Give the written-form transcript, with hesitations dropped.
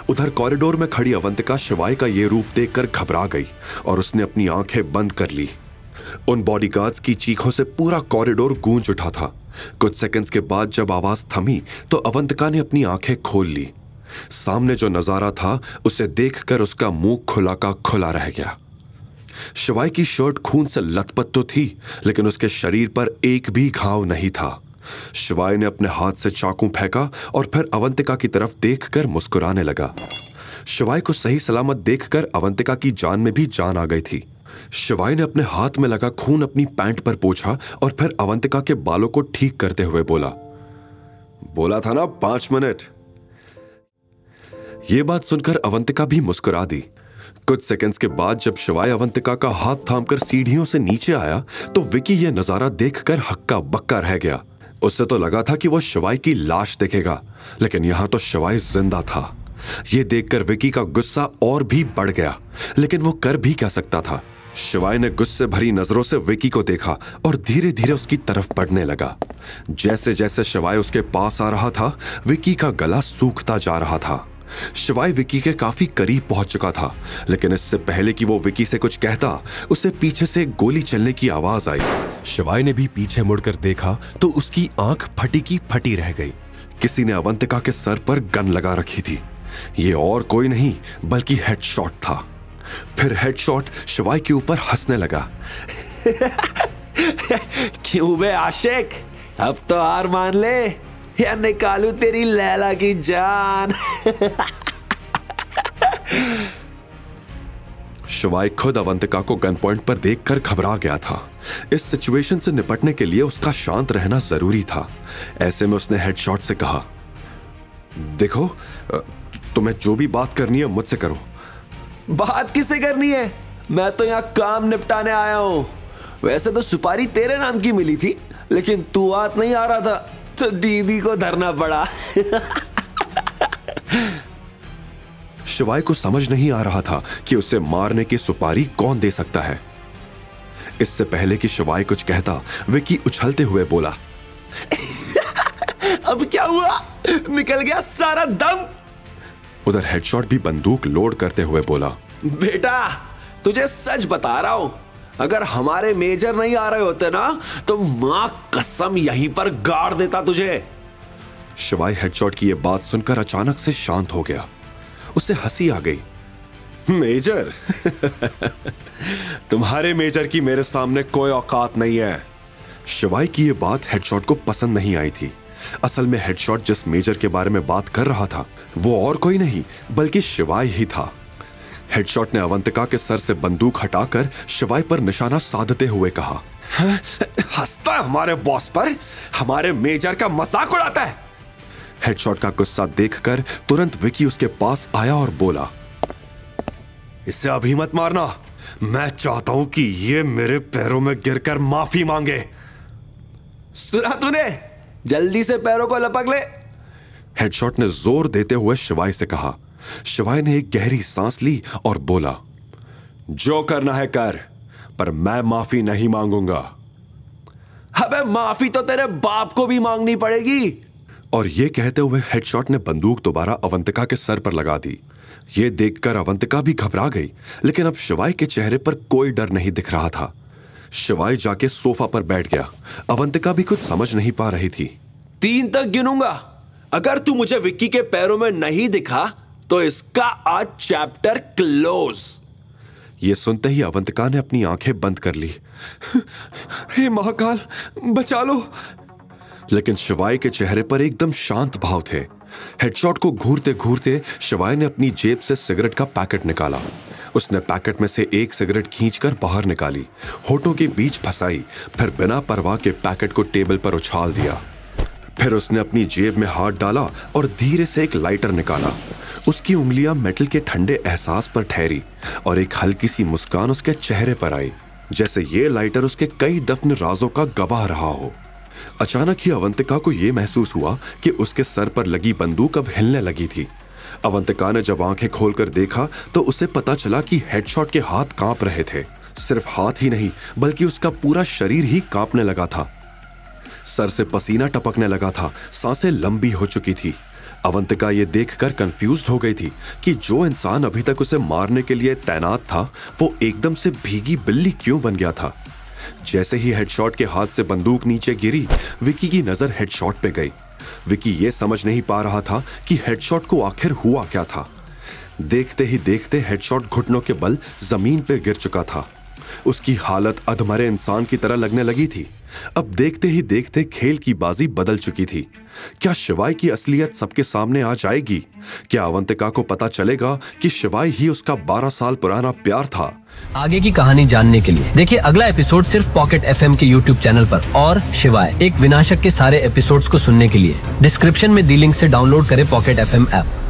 उधर कॉरिडोर में खड़ी अवंतिका शिवाय का ये रूप देखकर घबरा गई और उसने अपनी आंखें बंद कर ली। उन बॉडीगार्ड्स की चीखों से पूरा कॉरिडोर गूंज उठा था। कुछ सेकंड्स के बाद जब आवाज थमी तो अवंतिका ने अपनी आंखें खोल ली। सामने जो नजारा था उसे देखकर उसका मुंह खुला का खुला रह गया। शिवाय की शर्ट खून से लथपथ तो थी, लेकिन उसके शरीर पर एक भी घाव नहीं था। शिवाय ने अपने हाथ से चाकू फेंका और फिर अवंतिका की तरफ देखकर मुस्कुराने लगा। शिवाय को सही सलामत देखकर अवंतिका की जान में भी जान आ गई थी। शिवाय ने अपने हाथ में लगा खून अपनी पैंट पर पोंछा और फिर अवंतिका के बालों को ठीक करते हुए बोला था ना 5 मिनट। यह बात सुनकर अवंतिका भी मुस्कुरा दी। कुछ सेकंड्स के बाद जब शिवाय अवंतिका का हाथ थामकर सीढ़ियों से नीचे आया तो विकी यह नजारा देखकर हक्का बक्का रह गया। उससे तो लगा था कि वो शिवाय की लाश देखेगा, लेकिन यहां तो शिवाय जिंदा था। यह देखकर विकी का गुस्सा और भी बढ़ गया, लेकिन वो कर भी क्या सकता था। शिवाय ने गुस्से भरी नजरों से विकी को देखा और धीरे धीरे उसकी तरफ बढ़ने लगा। जैसे जैसे शिवाय उसके पास आ रहा था, विकी का गला सूखता जा रहा था। शिवाय विकी के काफी करीब पहुंच चुका था, लेकिन इससे पहले कि वो विकी से कुछ कहता, उसे पीछे से गोली चलने की आवाज आई। शिवाय ने भी पीछे मुड़कर देखा तो उसकी आंख फटी की फटी रह गई। किसी ने अवंतिका के सर पर गन लगा रखी थी। ये और कोई नहीं बल्कि हेडशॉट था। फिर हेडशॉट शिवाय के ऊपर हंसने लगा। क्यों बे आशिक, अब तो हार मान ले या निकालू तेरी लैला की जान। शिवाय खुद अवंतिका को गन पॉइंट पर देखकर घबरा गया था। इस सिचुएशन से निपटने के लिए उसका शांत रहना जरूरी था। ऐसे में उसने हेडशॉट से कहा, देखो तुम्हें जो भी बात करनी है मुझसे करो। बात किससे करनी है? मैं तो यहाँ काम निपटाने आया हूं। वैसे तो सुपारी तेरे नाम की मिली थी, लेकिन तू हाथ नहीं आ रहा था तो दीदी को धरना पड़ा। शिवाय को समझ नहीं आ रहा था कि उसे मारने की सुपारी कौन दे सकता है। इससे पहले कि शिवाय कुछ कहता, विकी उछलते हुए बोला, अब क्या हुआ? निकल गया सारा दम। उधर हेडशॉट भी बंदूक लोड करते हुए बोला, बेटा तुझे सच बता रहा हूं, अगर हमारे मेजर नहीं आ रहे होते ना तो मां कसम यहीं पर गाड़ देता तुझे। शिवाय हेडशॉट की यह बात सुनकर अचानक से शांत हो गया। उसे हंसी आ गई। मेजर? तुम्हारे मेजर की मेरे सामने कोई औकात नहीं है। शिवाय की यह बात हेडशॉट को पसंद नहीं आई थी। असल में हेडशॉट जिस मेजर के बारे में बात कर रहा था वो और कोई नहीं बल्कि शिवाय ही था। हेडशॉट ने अवंतिका के सर से बंदूक हटाकर शिवाय पर निशाना साधते हुए कहा, हंसता है हमारे बॉस पर, हमारे मेजर का मजाक उड़ाता है। हेडशॉट का गुस्सा देखकर तुरंत विकी उसके पास आया और बोला, इसे अभी मत मारना, मैं चाहता हूं कि ये मेरे पैरों में गिरकर माफी मांगे। सुना तूने? जल्दी से पैरों को लपक ले। हेडशॉट ने जोर देते हुए शिवाय से कहा। शिवाय ने एक गहरी सांस ली और बोला, जो करना है कर, पर मैं माफी नहीं मांगूंगा। अबे माफी तो तेरे बाप को भी मांगनी पड़ेगी। और यह कहते हुए हेडशॉट ने बंदूक दोबारा अवंतिका के सर पर लगा दी। यह देखकर अवंतिका भी घबरा गई, लेकिन अब शिवाय के चेहरे पर कोई डर नहीं दिख रहा था। शिवाय जाके सोफा पर बैठ गया। अवंतिका भी कुछ समझ नहीं पा रही थी। 3 तक गिनूंगा, अगर तू मुझे विक्की के पैरों में नहीं दिखा तो इसका आज चैप्टर क्लोज। यह सुनते ही अवंतिका ने अपनी आंखें बंद कर ली। हे महाकाल, बचा लो। लेकिन शिवाय के चेहरे पर एकदम शांत भाव थे। हेडशॉट को घूरते घूरते शिवाय ने अपनी जेब से सिगरेट का पैकेट निकाला। उसने पैकेट में से एक सिगरेट खींचकर बाहर निकाली, होठों के बीच फंसाई, फिर बिना परवाह के पैकेट को टेबल पर उछाल दिया। फिर उसने अपनी जेब में हाथ डाला और धीरे से एक लाइटर निकाला। उसकी उंगलियां मेटल के ठंडे एहसास पर ठहरी और एक हल्की सी मुस्कान उसके चेहरे पर आई, जैसे ये लाइटर उसके कई दफन राजों का गवाह रहा हो। अचानक ही अवंतिका को यह महसूस हुआ कि उसके सर पर लगी बंदूक अब हिलने लगी थी। अवंतिका ने जब आंखें खोलकर देखा तो उसे पता चला कि हेडशॉट के हाथ कांप रहे थे। सिर्फ हाथ ही नहीं बल्कि उसका पूरा शरीर ही कांपने लगा था। सर से पसीना टपकने लगा था, सांसें लंबी हो चुकी थी। अवंतिका ये देखकर कंफ्यूज्ड हो गई थी कि जो इंसान अभी तक उसे मारने के लिए तैनात था वो एकदम से भीगी बिल्ली क्यों बन गया था। जैसे ही हेडशॉट के हाथ से बंदूक नीचे गिरी, विकी की नजर हेडशॉट पे गई। विकी ये समझ नहीं पा रहा था कि हेडशॉट को आखिर हुआ क्या था। देखते ही देखते हेडशॉट घुटनों के बल जमीन पे गिर चुका था। उसकी हालत अधमरे इंसान की तरह लगने लगी थी। अब देखते ही देखते खेल की बाजी बदल चुकी थी। क्या शिवाय की असलियत सबके सामने आ जाएगी? क्या अवंतिका को पता चलेगा कि शिवाय ही उसका 12 साल पुराना प्यार था? आगे की कहानी जानने के लिए देखिए अगला एपिसोड सिर्फ पॉकेट एफएम के YouTube चैनल पर। और शिवाय एक विनाशक के सारे एपिसोड्स को सुनने के लिए डिस्क्रिप्शन में दी लिंक से डाउनलोड करें पॉकेट एफएम ऐप।